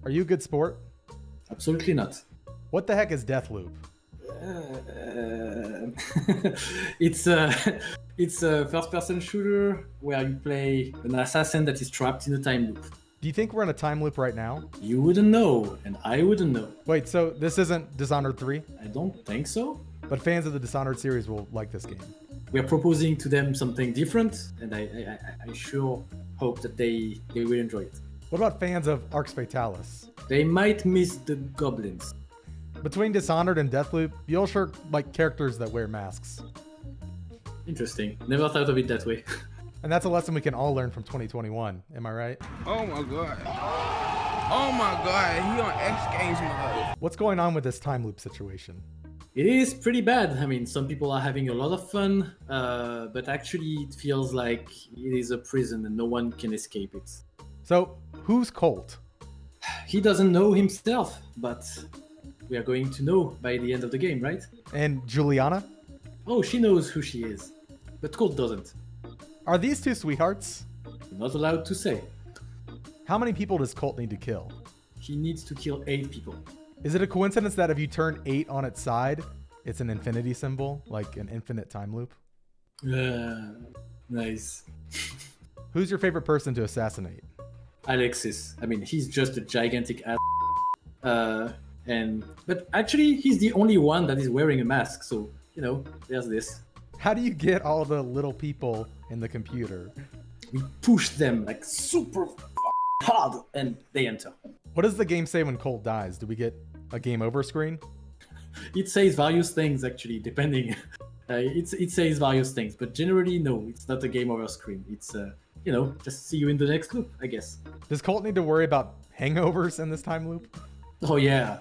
Are you a good sport? Absolutely not. What the heck is Deathloop? It's a first-person shooter where you play an assassin that is trapped in a time loop. Do you think we're in a time loop right now? You wouldn't know, and I wouldn't know. Wait, so this isn't Dishonored 3? I don't think so. But fans of the Dishonored series will like this game. We are proposing to them something different, and I sure hope that they will enjoy it. What about fans of Arx Fatalis? They might miss the goblins. Between Dishonored and Deathloop, you all sure like characters that wear masks. Interesting. Never thought of it that way. And that's a lesson we can all learn from 2021. Am I right? Oh my god. Oh my god, he on X Games mode. What's going on with this time loop situation? It is pretty bad. I mean, some people are having a lot of fun, but actually it feels like it is a prison and no one can escape it. So, who's Colt? He doesn't know himself, but we are going to know by the end of the game, right? And Juliana? Oh, she knows who she is, but Colt doesn't. Are these two sweethearts? You're not allowed to say. How many people does Colt need to kill? He needs to kill 8 people. Is it a coincidence that if you turn 8 on its side, it's an infinity symbol, like an infinite time loop? Nice. Who's your favorite person to assassinate? Alexis. I mean, he's just a gigantic ass. But actually, he's the only one that is wearing a mask, so, you know, there's this. How do you get all the little people in the computer? We push them like super hard, and they enter. What does the game say when Colt dies? Do we get a game over screen? It says various things, actually, depending. It says various things, but generally, no, it's not a game over screen. It's, you know, just see you in the next loop, I guess. Does Colt need to worry about hangovers in this time loop? Oh, yeah.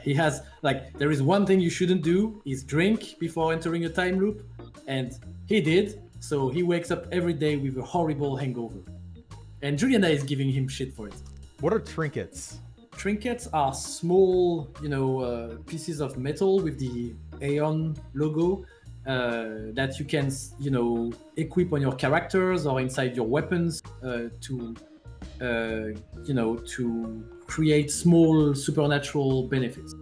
He has, like, there is one thing you shouldn't do, is drink before entering a time loop, and he did, so he wakes up every day with a horrible hangover. And Juliana is giving him shit for it. What are trinkets? Trinkets are small, pieces of metal with the Aeon logo that you can, equip on your characters or inside your weapons to create small supernatural benefits.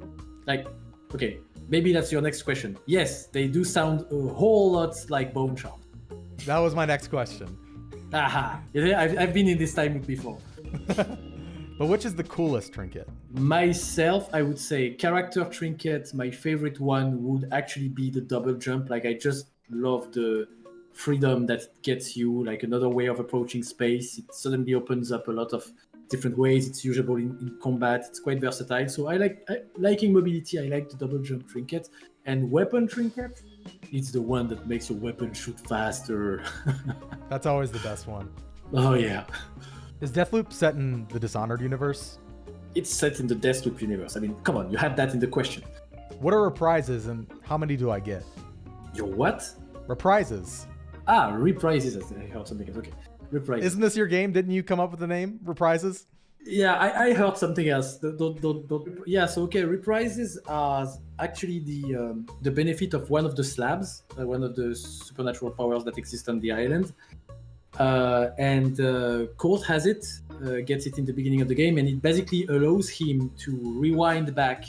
Like, okay, maybe that's your next question. Yes, they do sound a whole lot like bone charms. That was my next question. Aha! I've been in this time loop before. But which is the coolest trinket? Myself, I would say character trinket, my favorite one would actually be the double jump. Like, I just love the freedom that it gets you, like another way of approaching space. It suddenly opens up a lot of different ways. It's usable in combat. It's quite versatile. So liking mobility, I like the double jump trinket. And weapon trinket, it's the one that makes your weapon shoot faster. That's always the best one. Oh, yeah. Is Deathloop set in the Dishonored universe? It's set in the Deathloop universe. I mean, come on, you had that in the question. What are reprisals and how many do I get? Your what? Reprisals. Reprises. I heard something else. Okay. Reprises. Isn't this your game? Didn't you come up with the name? Reprises? Yeah, I heard something else. Yeah, so okay, reprises are actually the benefit of one of the slabs, one of the supernatural powers that exist on the island. And Colt has it, gets it in the beginning of the game, and it basically allows him to rewind back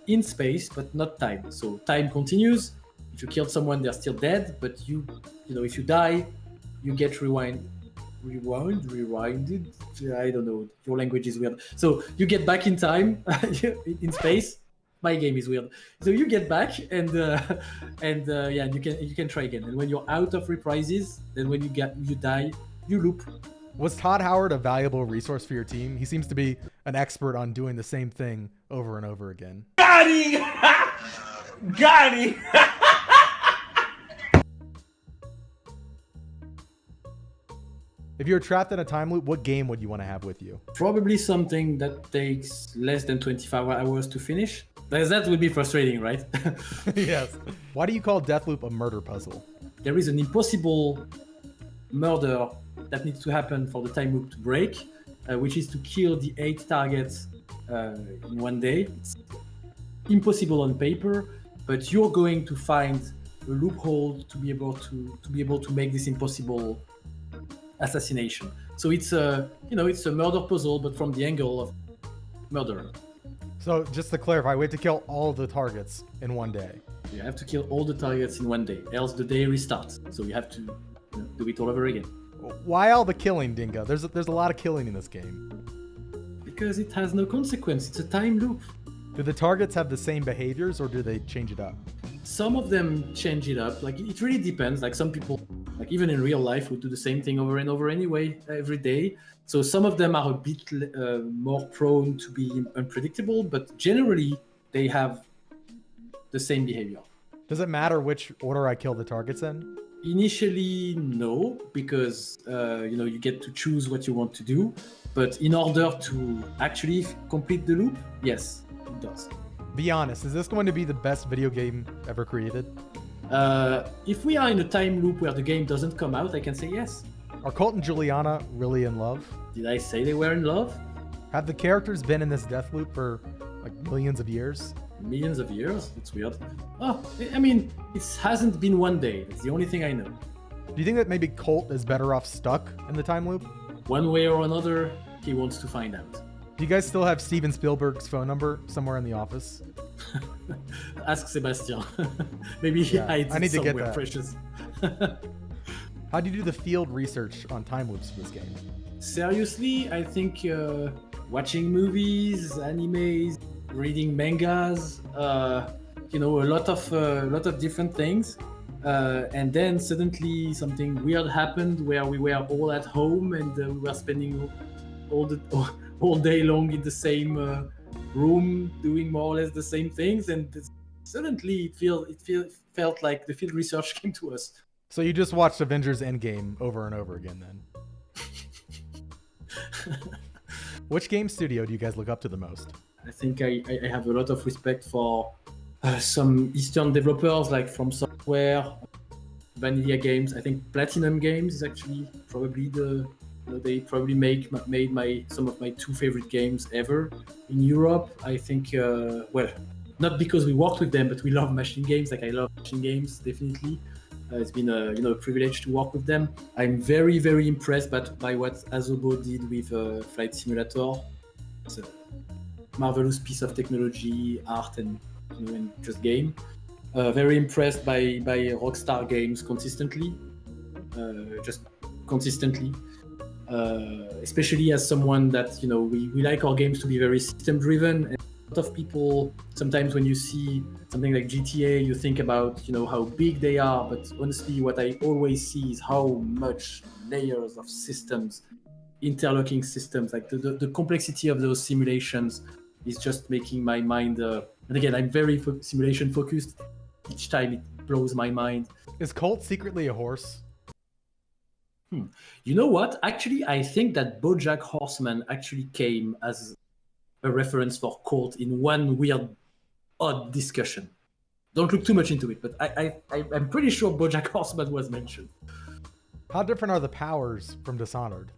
in space, but not time. So time continues. If you killed someone, they're still dead, but if you die, you get rewinded. I don't know. Your language is weird. So you get back in time in space. My game is weird. So you get back and you can try again. And when you're out of reprises, then when you die, you loop. Was Todd Howard a valuable resource for your team? He seems to be an expert on doing the same thing over and over again. Got him! Got him! If you were trapped in a time loop, what game would you want to have with you? Probably something that takes less than 25 hours to finish. That would be frustrating, right? Yes. Why do you call Deathloop a murder puzzle? There is an impossible murder that needs to happen for the time loop to break, which is to kill the 8 targets in one day. It's impossible on paper, but you're going to find a loophole to be able to make this impossible assassination. So it's a it's a murder puzzle, but from the angle of murderer. So just to clarify, we have to kill all of the targets in one day. You have to kill all the targets in one day, else the day restarts. So you have to do it all over again. Why all the killing, Dinga? There's a lot of killing in this game. Because it has no consequence. It's a time loop. Do the targets have the same behaviors or do they change it up? Some of them change it up. Like it really depends. Like some people, like even in real life, would do the same thing over and over anyway, every day. So some of them are a bit more prone to be unpredictable, but generally they have the same behavior. Does it matter which order I kill the targets in? Initially, no, because you get to choose what you want to do. But in order to actually complete the loop, yes, it does. Be honest, is this going to be the best video game ever created? If we are in a time loop where the game doesn't come out, I can say yes. Are Colt and Juliana really in love? Did I say they were in love? Have the characters been in this Deathloop for like millions of years? Millions of years? That's weird. Oh, I mean, it hasn't been one day. That's the only thing I know. Do you think that maybe Colt is better off stuck in the time loop? One way or another, he wants to find out. Do you guys still have Steven Spielberg's phone number somewhere in the office? Ask Sebastian. Maybe he hides I need it to get somewhere that. precious. How do you do the field research on time loops for this game? Seriously, I think watching movies, animes, reading mangas, a lot of different things, and then suddenly something weird happened where we were all at home and we were spending all day long in the same room doing more or less the same things, and suddenly it felt like the field research came to us. So you just watched Avengers Endgame over and over again then? Which game studio do you guys look up to the most? I think I have a lot of respect for some Eastern developers like From Software, Vanilla Games. I think Platinum Games is actually probably they probably made some of my two favorite games ever. In Europe, I think not because we worked with them, but we love machine games. Like I love machine games, definitely. It's been a privilege to work with them. I'm very, very impressed by what Asobo did with Flight Simulator. It's a marvelous piece of technology, art, and just game. Very impressed by Rockstar Games consistently, especially as someone that we like our games to be very system driven. And a lot of people sometimes when you see something like GTA, you think about how big they are, but honestly, what I always see is how much layers of systems, interlocking systems, like the complexity of those simulations is just making my mind. And again, I'm very simulation focused. Each time it blows my mind. Is Colt secretly a horse? You know what? Actually, I think that BoJack Horseman actually came as a reference for Colt in one weird, odd discussion. Don't look too much into it, but I'm pretty sure BoJack Horseman was mentioned. How different are the powers from Dishonored?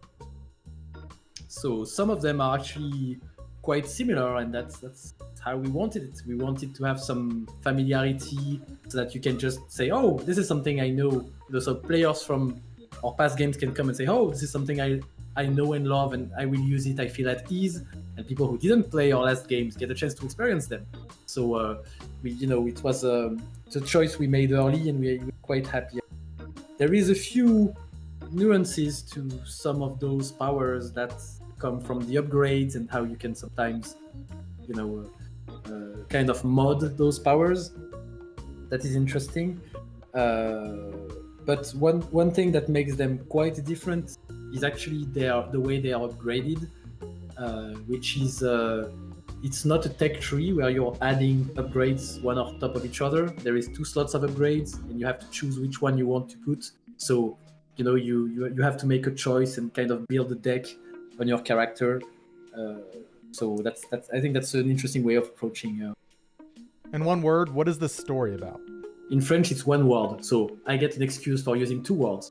So some of them are actually quite similar, and that's how we wanted it. We wanted to have some familiarity so that you can just say, oh, this is something I know. So players from our past games can come and say, oh, this is something I know and love, and I will use it. I feel at ease. And people who didn't play our last games get a chance to experience them. So it was a choice we made early, and we're quite happy. There is a few nuances to some of those powers that come from the upgrades and how you can sometimes, kind of mod those powers. That is interesting. But one thing that makes them quite different is actually the way they are upgraded, which is it's not a tech tree where you're adding upgrades one on top of each other. There is 2 slots of upgrades, and you have to choose which one you want to put. So you have to make a choice and kind of build a deck on your character. So that's I think that's an interesting way of approaching. In one word, what is the story about? In French, it's one word, so I get an excuse for using 2 words.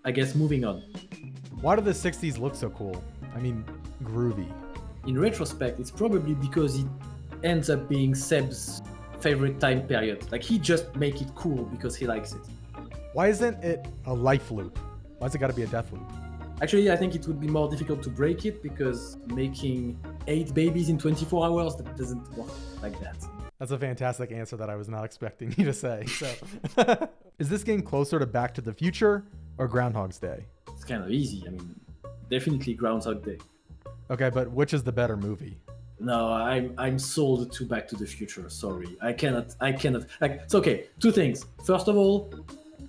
I guess moving on. Why do the 60s look so cool? I mean, groovy. In retrospect, it's probably because it ends up being Seb's favorite time period. Like, he just make it cool because he likes it. Why isn't it a life loop? Why's it got to be a death loop? Actually, I think it would be more difficult to break it because making 8 babies in 24 hours, that doesn't work like that. That's a fantastic answer that I was not expecting you to say. So, is this game closer to Back to the Future or Groundhog's Day? It's kind of easy. I mean, definitely Groundhog Day. Okay, but which is the better movie? No, I'm sold to Back to the Future. Sorry, I cannot. Like, it's okay. 2 things. First of all,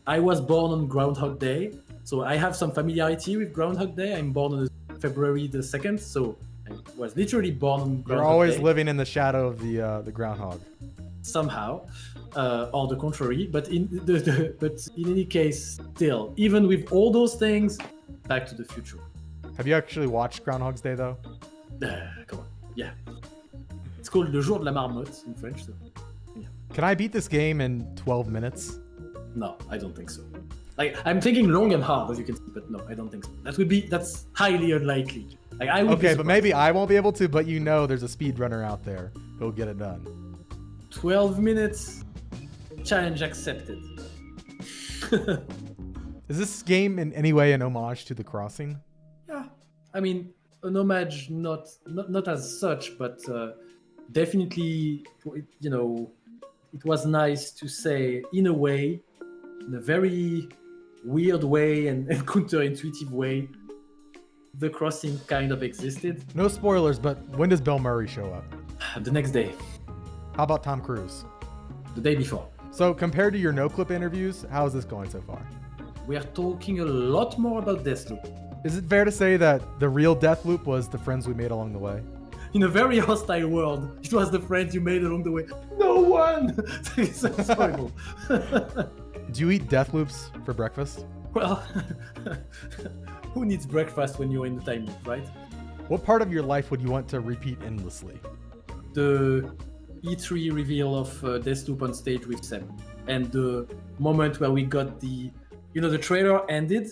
I was born on Groundhog Day, so I have some familiarity with Groundhog Day. I'm born on February the 2nd, so I was literally born on Groundhog Day. You're always living in the shadow of the groundhog. Somehow, or the contrary. But in any case, still, even with all those things, Back to the Future. Have you actually watched Groundhog's Day though? Come on. Yeah. It's called Le Jour de la Marmotte in French. So, yeah. Can I beat this game in 12 minutes? No, I don't think so. Like, I'm thinking long and hard, as you can see, but no, I don't think so. That's highly unlikely. Like, I would Okay, but maybe I won't be able to, but you know there's a speedrunner out there who'll get it done. 12 minutes, challenge accepted. Is this game in any way an homage to The Crossing? Yeah, I mean, an homage, not as such, but definitely, you know, it was nice to say, in a way, in a very weird way and counterintuitive way, The Crossing kind of existed. No spoilers, but when does Bill Murray show up? The next day, How about Tom Cruise? the day before. So compared to your no-clip interviews, how is this going so far? We are talking a lot more about Deathloop. Is it fair to say that the real Deathloop was the friends we made along the way? In a very hostile world, it was the friends you made along the way. No one! It's horrible. Do you eat Deathloops for breakfast? Well, who needs breakfast when you're in the time loop, right? What part of your life would you want to repeat endlessly? The E3 reveal of Deathloop on stage with Sam, and the moment where we got the trailer ended,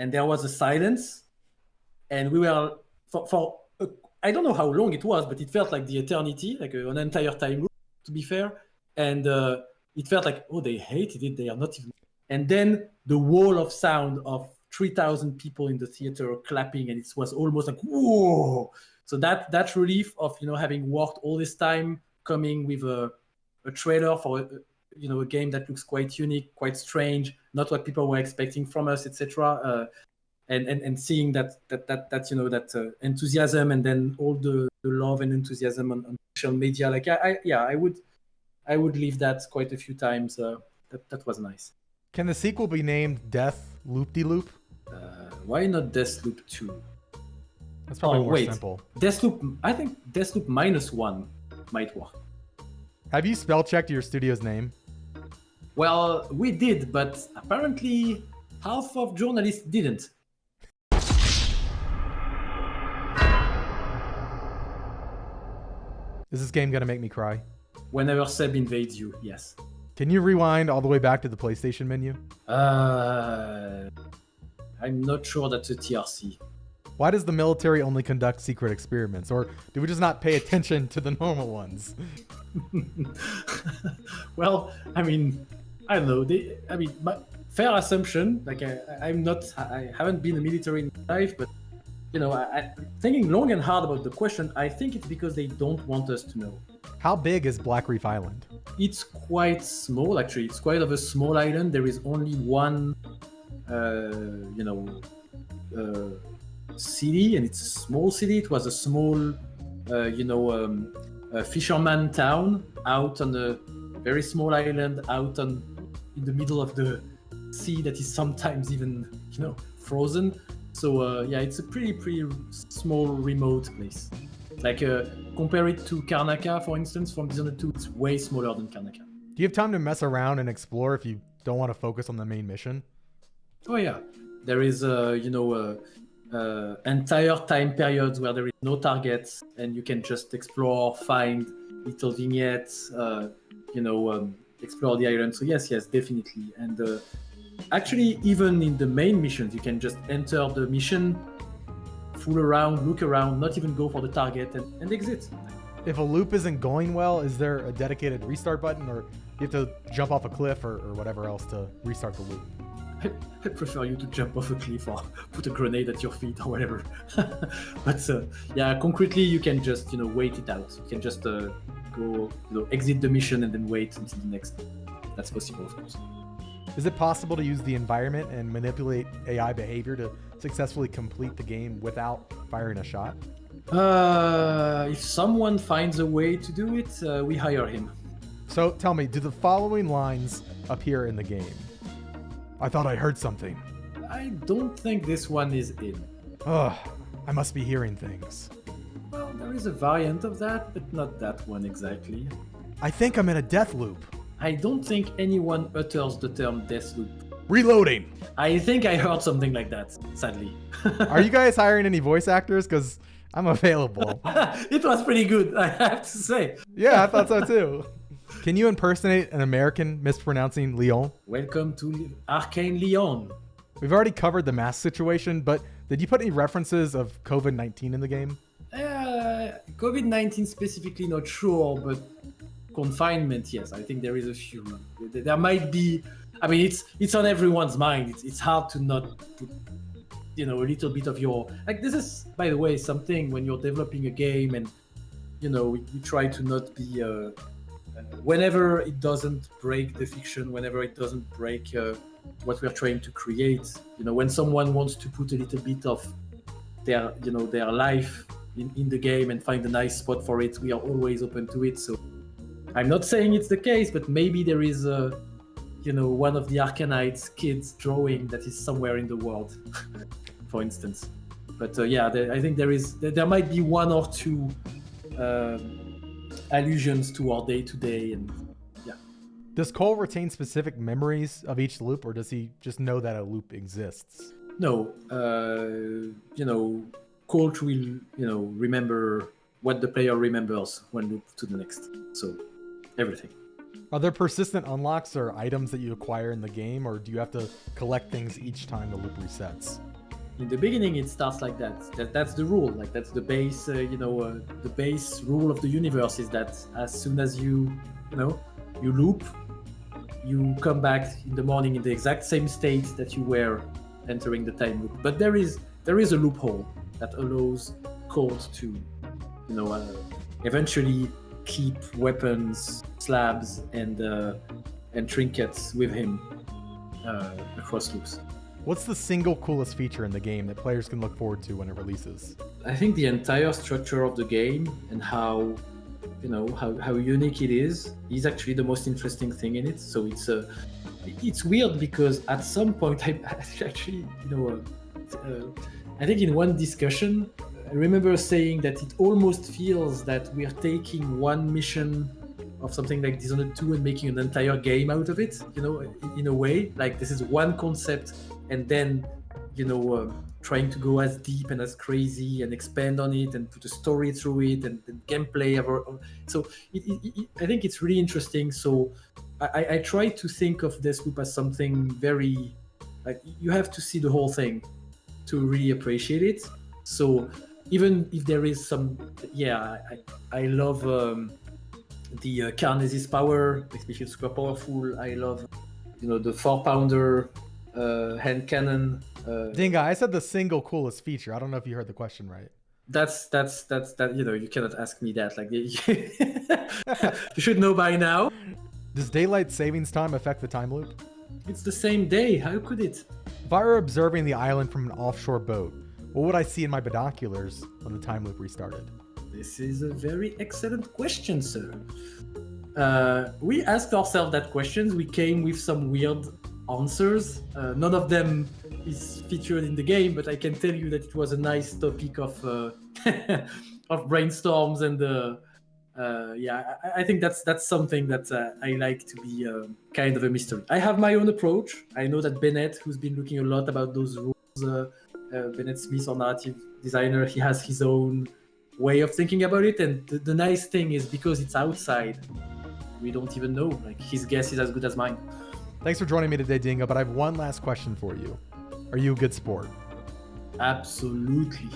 and there was a silence, and we were for I don't know how long it was, but it felt like the eternity, like an entire time loop, to be fair, and it felt like, oh, they hated it, they are not even. And then the wall of sound of 3,000 people in the theater clapping, and it was almost like, whoa. So that relief of having worked all this time, coming with a trailer for a game that looks quite unique, quite strange, not what people were expecting from us, etc. And seeing that enthusiasm, and then all the love and enthusiasm on social media, like I would leave that quite a few times. That was nice. Can the sequel be named Death Loop-de-Loop? Why not Deathloop 2? That's probably more simple. Deathloop, I think Deathloop -1 might work. Have you spell checked your studio's name? Well, we did, but apparently half of journalists didn't. Is this game gonna make me cry? Whenever Seb invades you, yes. Can you rewind all the way back to the PlayStation menu? I'm not sure that's a TRC. Why does the military only conduct secret experiments? Or do we just not pay attention to the normal ones? Well, I mean, I don't know. Fair assumption. Like I haven't been a military in my life, but I thinking long and hard about the question. I think it's because they don't want us to know. How big is Blackreef Island? It's quite small, actually. It's quite of a small island. There is only one, city, and it's a small city. It was a small, fisherman town out on a very small island, out in the middle of the sea that is sometimes even, frozen. So it's a pretty small, remote place. Like compare it to Karnaca, for instance, from Dishonored 2, it's way smaller than Karnaca. Do you have time to mess around and explore if you don't want to focus on the main mission? Oh yeah, there is entire time periods where there is no targets, and you can just explore, find little vignettes, explore the island. So yes, definitely. And actually, even in the main missions, you can just enter the mission, fool around, look around, not even go for the target, and exit. If a loop isn't going well, is there a dedicated restart button, or you have to jump off a cliff or whatever else to restart the loop? I prefer you to jump off a cliff or put a grenade at your feet or whatever. But yeah, concretely, you can just wait it out. You can just go exit the mission and then wait until the next. That's possible, of course. Is it possible to use the environment and manipulate AI behavior to successfully complete the game without firing a shot? If someone finds a way to do it, we hire him. So tell me, do the following lines appear in the game? I thought I heard something. I don't think this one is in. Ugh, I must be hearing things. Well, there is a variant of that, but not that one exactly. I think I'm in a death loop. I don't think anyone utters the term Deathloop. Reloading. I think I heard something like that, sadly. Are you guys hiring any voice actors? Because I'm available. It was pretty good, I have to say. Yeah, I thought so too. Can you impersonate an American mispronouncing Lyon? Welcome to Arkane Lyon. We've already covered the mask situation, but did you put any references of COVID-19 in the game? COVID-19 specifically, not sure, but confinement, yes. I think there is a few. There might be. I mean, it's on everyone's mind. It's hard to not put, a little bit of your. Like, this is, by the way, something when you're developing a game and, we try to not be. Whenever it doesn't break the fiction, whenever it doesn't break what we're trying to create, when someone wants to put a little bit of their, their life in the game and find a nice spot for it, we are always open to it. So I'm not saying it's the case, but maybe there is one of the Arkanites' kids drawing that is somewhere in the world, for instance. But I think there might be one or two allusions to our day-to-day, and yeah. Does Cole retain specific memories of each loop, or does he just know that a loop exists? No, Colt will, remember what the player remembers one loop to the next. So, everything. Are there persistent unlocks or items that you acquire in the game, or do you have to collect things each time the loop resets? In the beginning, it starts like that. That's the rule. Like, that's the base. The base rule of the universe is that as soon as you loop, you come back in the morning in the exact same state that you were entering the time loop. But there is a loophole that allows Colt to, eventually keep weapons, slabs, and trinkets with him across loops. What's the single coolest feature in the game that players can look forward to when it releases? I think the entire structure of the game and how unique it is actually the most interesting thing in it. So it's weird because at some point I actually I think in one discussion I remember saying that it almost feels that we are taking one mission of something like Dishonored 2 and making an entire game out of it, in a way. Like, this is one concept and then, trying to go as deep and as crazy and expand on it and put a story through it and gameplay. So I think it's really interesting. So I try to think of Deathloop as something very, like, you have to see the whole thing to really appreciate it. So even if there is some, I love the Carnesis power, especially super powerful. I love, the 4-pounder hand cannon. Dinga, I said the single coolest feature. I don't know if you heard the question right. That's you cannot ask me that. Like, you should know by now. Does daylight savings time affect the time loop? It's the same day. How could it? If I were observing the island from an offshore boat, what would I see in my binoculars when the time loop restarted? This is a very excellent question, sir. We asked ourselves that question. We came with some weird answers. None of them is featured in the game, but I can tell you that it was a nice topic of of brainstorms, and I think that's something that I like to be kind of a mystery. I have my own approach. I know that Bennett, who's been looking a lot about those rules, Bennett Smith, our narrative designer, he has his own way of thinking about it, and the nice thing is because it's outside, we don't even know. Like, his guess is as good as mine. Thanks for joining me today, Dinga, but I have one last question for you. Are you a good sport? Absolutely.